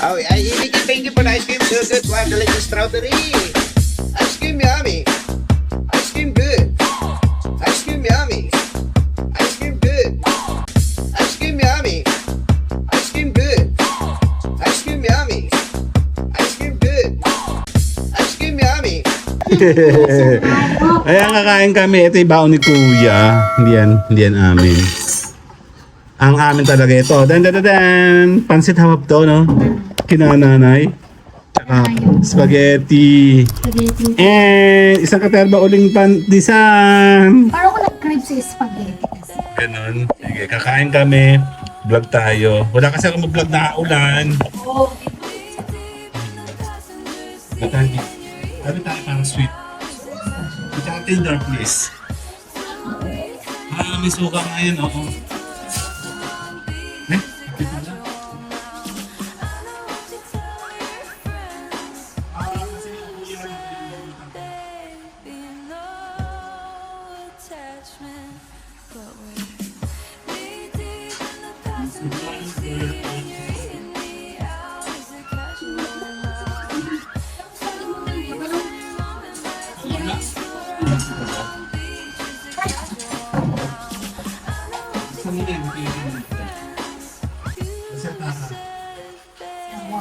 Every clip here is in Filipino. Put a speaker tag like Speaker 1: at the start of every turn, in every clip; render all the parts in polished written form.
Speaker 1: Oh, ay, thank you for the ice cream. So good. Wow, delicious strawberry. Ice cream yummy. Ice cream good. Ice cream yummy. Ice cream good. Ice cream yummy. Ice cream good. Ice cream yummy. Ice cream good. Ice cream yummy.
Speaker 2: Ayan, kakain kami. Ito yung baon ni Kuya. Hindi yan amin. Ang amin talaga ito. Dan. Pansit hawap to, no? Kinananay. Tsaka spaghetti. And isang katerba uling pantisan.
Speaker 3: Parang ko nag-crave sa spaghetti kasi.
Speaker 2: Ganon. Sige, kakain kami. Vlog tayo. Wala kasi akong vlog na ulan.
Speaker 3: Oo.
Speaker 2: Sabi tayo parang sweet. Ito Tinder, please. May suka nga yan, ako. Kapit na lang.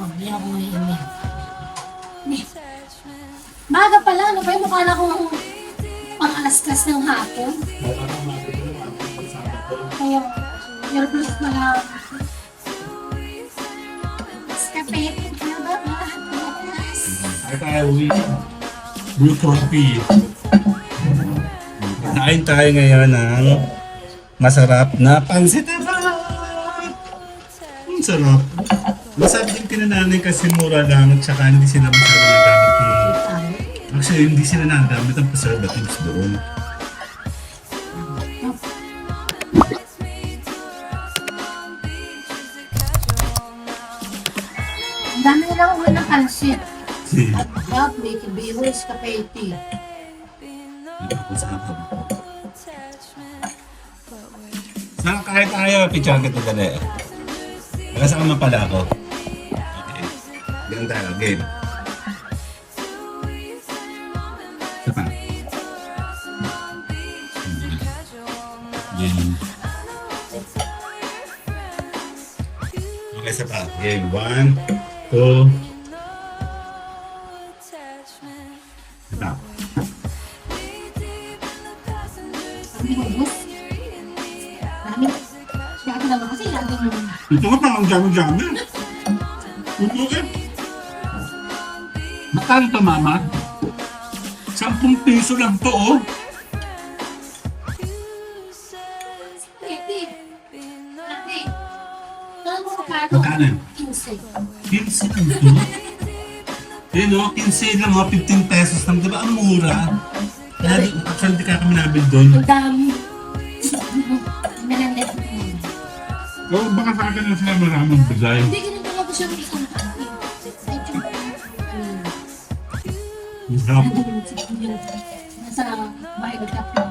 Speaker 3: Hindi ako ngayon. Maga pala, ano ba yung mukha na akong pang alas-klas ng hapon? Kaya, your blues na lang. Skapete na ba?
Speaker 2: Ay tayo, blue coffee. Kain tayo ngayon ng masarap na pansit. Ang sarap. Masarap yung kinananay kasi mura lang at saka hindi sila masyado nagamit ng... Actually, hindi sila nagamit ang preservatives doon.
Speaker 3: Ang dami na lang ulo ng pansit.
Speaker 2: Kasi,
Speaker 3: Love, Mickey Beavers, Kapeti.
Speaker 2: Saan kahit tayo, picture kita dali. Nakasama pala ako. Okay. Ganun tayo, game. Isa pa. Game. Okay, isa pa. Game. 1, 2. Ito.
Speaker 3: Hindi ko bus. Dami. Dami naman kasi lagi mo.
Speaker 2: Ito ka pa, ang dami-dami. Ito ka. Magkano ito, mama? 10 piso lang to, oh.
Speaker 3: Kapeti. Ate. Alam mo magkano?
Speaker 2: Magkano?
Speaker 3: 15.
Speaker 2: 15 lang to. Yun, oh, 15 lang, oh, 15 pesos lang. Diba, ang mura? Actually, di ka kami nabil doon.
Speaker 3: Ang dami. Melandet mo.
Speaker 2: Oo, baka sa akin lang sila maraming bigay.
Speaker 3: Hindi, ganun talaga siya ng isang tati.
Speaker 2: Ang sarap.
Speaker 3: Nasa bahay ng kapit.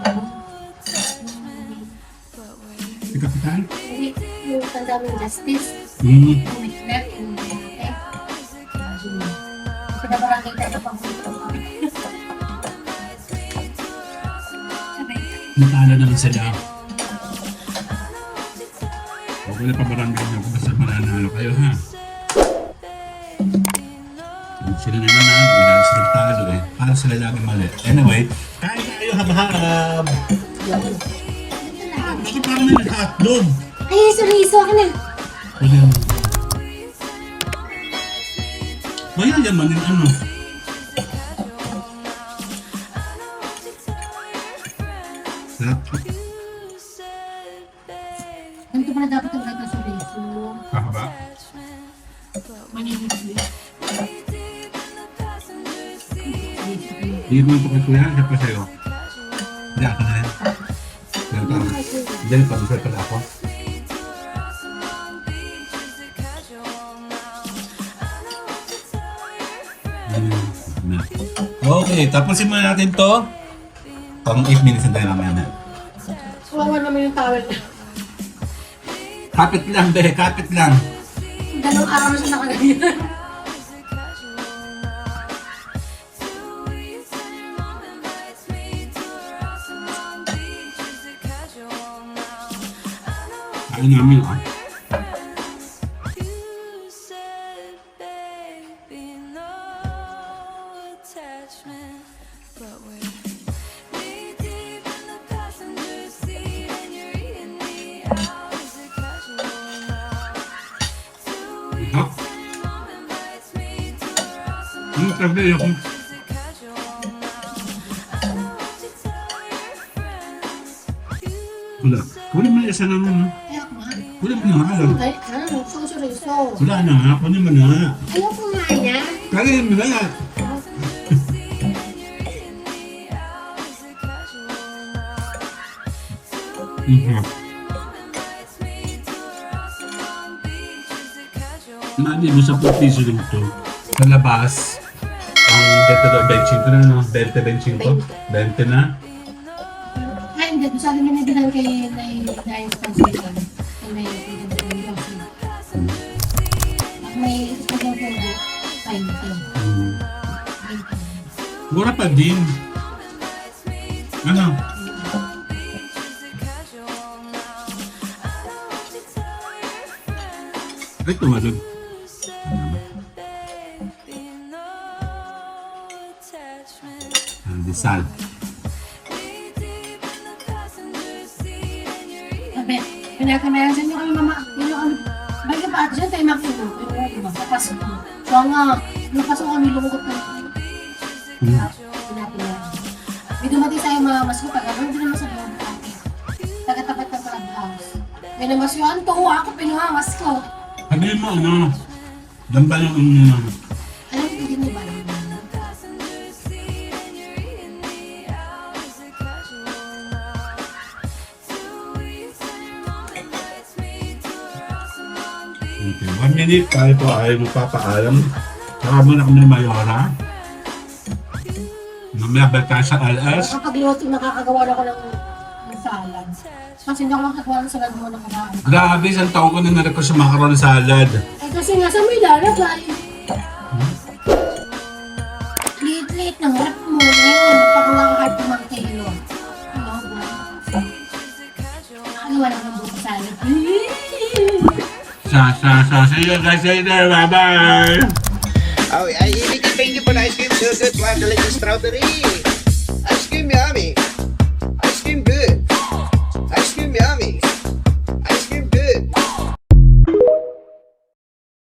Speaker 2: Si Kapitan?
Speaker 3: Hindi, yung tanda mo yung justice.
Speaker 2: Hmm.
Speaker 3: Yung Leclerc, yung ate. Pinabarangay tayo pang hulo.
Speaker 2: Natalo naman sila. Huwag ko na pabarangay niyo kung basta mananalo kayo, ha? Sila na naman na, bigla sila talo eh. Para sila lagi mali. Anyway, kain tayo hab-hab! Bakit parang may hotdog?
Speaker 3: Ay, suriso ka na.
Speaker 2: Ano yun? Mayayamanin ano? Sarap.
Speaker 3: Ganito pala dapat ang gata suriso.
Speaker 2: Kakaba?
Speaker 3: Maninilig.
Speaker 2: Hindi mo ito kay Kuya, siya pa sa'yo. Hindi ako na rin. Dahil pa, dahil pa, dahil pala ako. Okay, tapusin muna natin to. Pang 8 minutes na tayo mamaya.
Speaker 3: Kawawa naman yung towel.
Speaker 2: Kapit lang, be. Kapit lang.
Speaker 3: Dalawang araw na siya nakaganyan.
Speaker 2: Kain namin ah. Ha? Sabi ako. Wala. Wala mo na isa naman.
Speaker 3: Ayaw kumain.
Speaker 2: Wala mo na nga.
Speaker 3: Ay, ano? Seryoso.
Speaker 2: Wala na nga. Wala mo na.
Speaker 3: Ayaw kumain niya.
Speaker 2: Kain mo na. Mali mo sa piso rin ito. Sa labas, ang dito daw, 25 na, no? 20 na.
Speaker 3: Ay, hindi. Sabi niya na bilang kay Dahil Pansitan. Kay Nay Pansitan. May isang po na 20.
Speaker 2: Mura pa din. Ano? Ay, tumalog. Disal.
Speaker 3: Sabi, pinakamayan sa inyo kami mama. Yung ano, bagay pa at dyan tayo makinig. Yung papasok ko. So nga, nung pasok kami lumukot na. Pinapinayan. May dumating sa'yo mga mas ko, taga-doon din naman sa doon. Taga-tapat ng clubhouse. May namas yun, tuwa ako, pinuhangas ko.
Speaker 2: Sabihin mo, ano? Damba yung
Speaker 3: Alam mo, hindi mo ba lang?
Speaker 2: Okay, 1 minute tayo po ay magpapaalam. Saka muna kami ni Mayora. Mamaya balik tayo sa LS.
Speaker 3: Kapag luto, nakakagawa na ako ng salad. Kasi hindi ako makagawa ng salad mo ng kakain.
Speaker 2: Grabe, isang taon ko na na-request sa macaron salad.
Speaker 3: Eh kasi nga sa may lalagay. Liit-liit ng rap mo. Ngayon, pag nakakahard ko mga kilo. Ano wala kang buong salad?
Speaker 2: See you guys later. Bye-bye.
Speaker 1: Oh, I eat it. Thank you for the ice cream. So good. Wow, delicious strawberry. Ice cream yummy. Ice cream good. Ice cream yummy.